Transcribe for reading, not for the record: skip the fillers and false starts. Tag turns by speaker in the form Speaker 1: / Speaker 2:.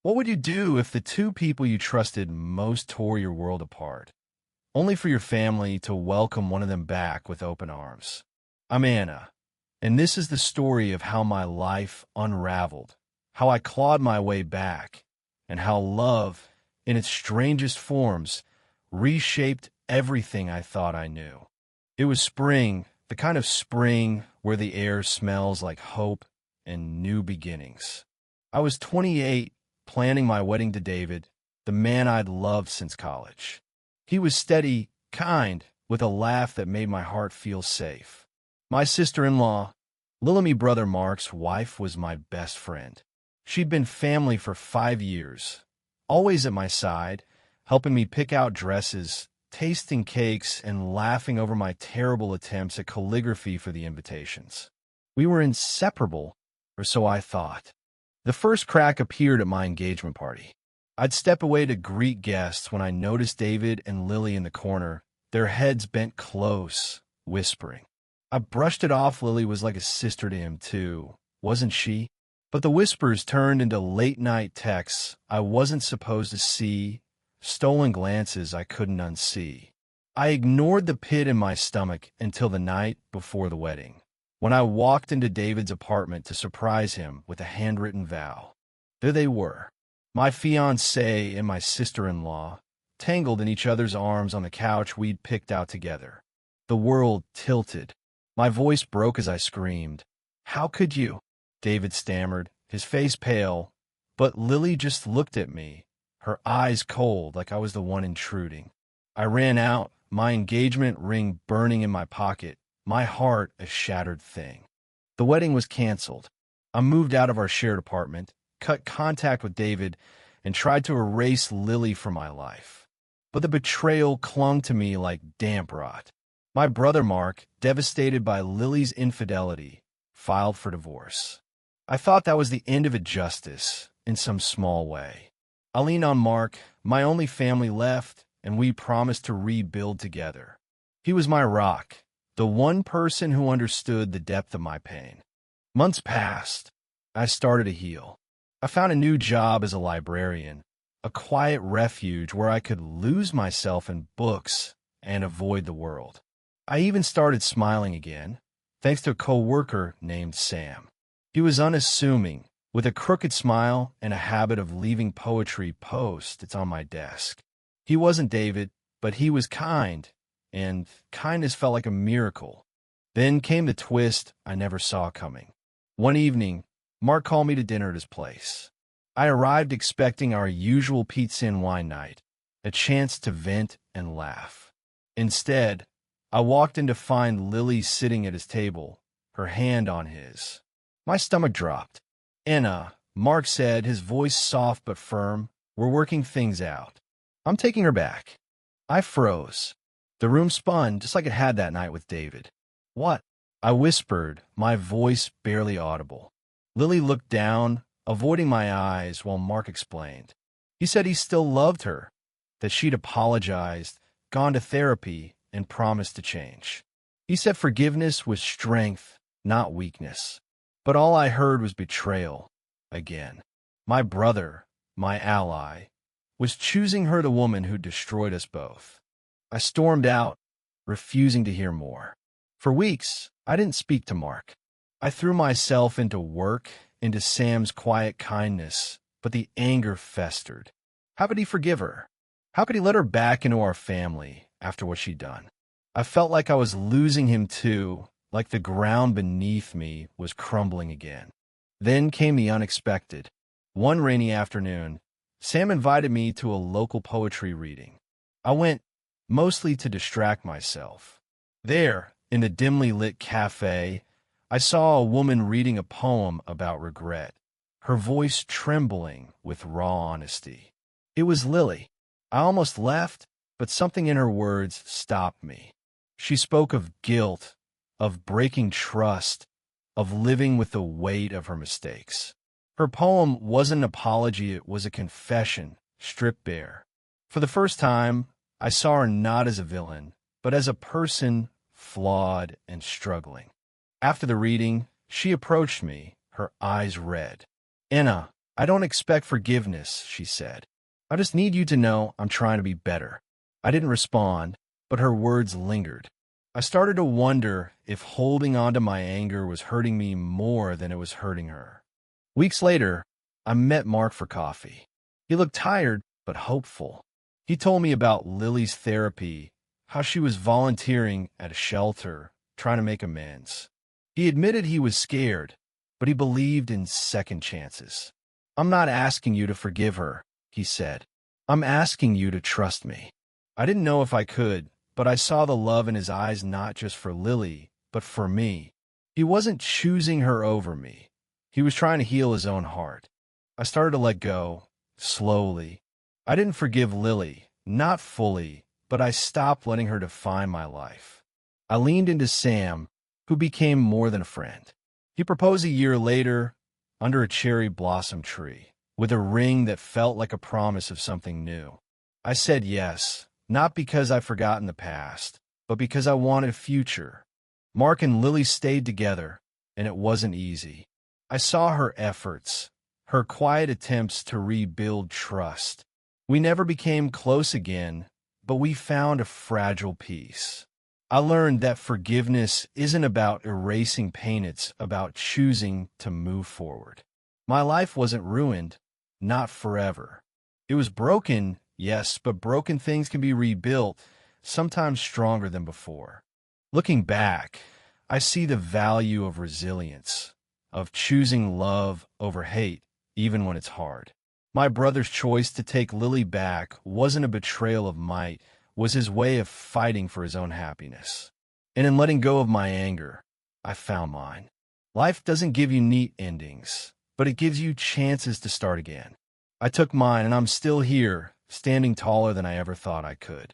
Speaker 1: What would you do if the two people you trusted most tore your world apart, only for your family to welcome one of them back with open arms? I'm Anna, and this is the story of how my life unraveled, how I clawed my way back, and how love, in its strangest forms, reshaped everything I thought I knew. It was spring, the kind of spring where the air smells like hope and new beginnings. I was 28, planning my wedding to David, the man I'd loved since college. He was steady, kind, with a laugh that made my heart feel safe. My sister-in-law, Lily brother Mark's wife, was my best friend. She'd been family for 5 years, always at my side, helping me pick out dresses, tasting cakes, and laughing over my terrible attempts at calligraphy for the invitations. We were inseparable, or so I thought. The first crack appeared at my engagement party. I'd step away to greet guests when I noticed David and Lily in the corner, their heads bent close, whispering. I brushed it off. Lily was like a sister to him, too, wasn't she? But the whispers turned into late-night texts I wasn't supposed to see, stolen glances I couldn't unsee. I ignored the pit in my stomach until the night before the wedding, when I walked into David's apartment to surprise him with a handwritten vow. There they were, my fiancé and my sister-in-law, tangled in each other's arms on the couch we'd picked out together. The world tilted. My voice broke as I screamed. "How could you?" David stammered, his face pale, but Lily just looked at me, her eyes cold like I was the one intruding. I ran out, my engagement ring burning in my pocket, my heart a shattered thing. The wedding was canceled. I moved out of our shared apartment, cut contact with David, and tried to erase Lily from my life. But the betrayal clung to me like damp rot. My brother Mark, devastated by Lily's infidelity, filed for divorce. I thought that was the end of justice, in some small way. I leaned on Mark, my only family left, and we promised to rebuild together. He was my rock, the one person who understood the depth of my pain. Months passed. I started to heal. I found a new job as a librarian, a quiet refuge where I could lose myself in books and avoid the world. I even started smiling again, thanks to a coworker named Sam. He was unassuming, with a crooked smile and a habit of leaving poetry post-its on my desk. He wasn't David, but he was kind, and kindness felt like a miracle. Then came the twist I never saw coming. One evening, Mark called me to dinner at his place. I arrived expecting our usual pizza and wine night, a chance to vent and laugh. Instead, I walked in to find Lily sitting at his table, her hand on his. My stomach dropped. "Anna," Mark said, his voice soft but firm, "we're working things out. I'm taking her back." I froze. The room spun just like it had that night with David. "What?" I whispered, my voice barely audible. Lily looked down, avoiding my eyes, while Mark explained. He said he still loved her, that she'd apologized, gone to therapy, and promised to change. He said forgiveness was strength, not weakness. But all I heard was betrayal, again. My brother, my ally, was choosing her, the woman who destroyed us both. I stormed out, refusing to hear more. For weeks, I didn't speak to Mark. I threw myself into work, into Sam's quiet kindness, but the anger festered. How could he forgive her? How could he let her back into our family after what she'd done? I felt like I was losing him too, like the ground beneath me was crumbling again. Then came the unexpected. One rainy afternoon, Sam invited me to a local poetry reading. I went, mostly to distract myself. There, in the dimly lit cafe, I saw a woman reading a poem about regret, her voice trembling with raw honesty. It was Lily. I almost left, but something in her words stopped me. She spoke of guilt, of breaking trust, of living with the weight of her mistakes. Her poem wasn't an apology, it was a confession, stripped bare. For the first time, I saw her not as a villain, but as a person flawed and struggling. After the reading, she approached me, her eyes red. "Anna, I don't expect forgiveness, she said. I just need you to know I'm trying to be better. I didn't respond, but her words lingered. I started to wonder if holding on to my anger was hurting me more than it was hurting her. Weeks later, I met Mark for coffee. He looked tired, but hopeful. He told me about Lily's therapy, how she was volunteering at a shelter, trying to make amends. He admitted he was scared, but he believed in second chances. I'm not asking you to forgive her, he said. I'm asking you to trust me. I didn't know if I could, but I saw the love in his eyes not just for Lily, but for me. He wasn't choosing her over me. He was trying to heal his own heart. I started to let go, slowly. I didn't forgive Lily, not fully, but I stopped letting her define my life. I leaned into Sam, who became more than a friend. He proposed a year later, under a cherry blossom tree, with a ring that felt like a promise of something new. I said yes, not because I'd forgotten the past, but because I wanted a future. Mark and Lily stayed together, and it wasn't easy. I saw her efforts, her quiet attempts to rebuild trust. We never became close again, but we found a fragile peace. I learned that forgiveness isn't about erasing pain, it's about choosing to move forward. My life wasn't ruined, not forever. It was broken, yes, but broken things can be rebuilt, sometimes stronger than before. Looking back, I see the value of resilience, of choosing love over hate, even when it's hard. My brother's choice to take Lily back wasn't a betrayal of might, was his way of fighting for his own happiness. And in letting go of my anger, I found mine. Life doesn't give you neat endings, but it gives you chances to start again. I took mine, and I'm still here, standing taller than I ever thought I could.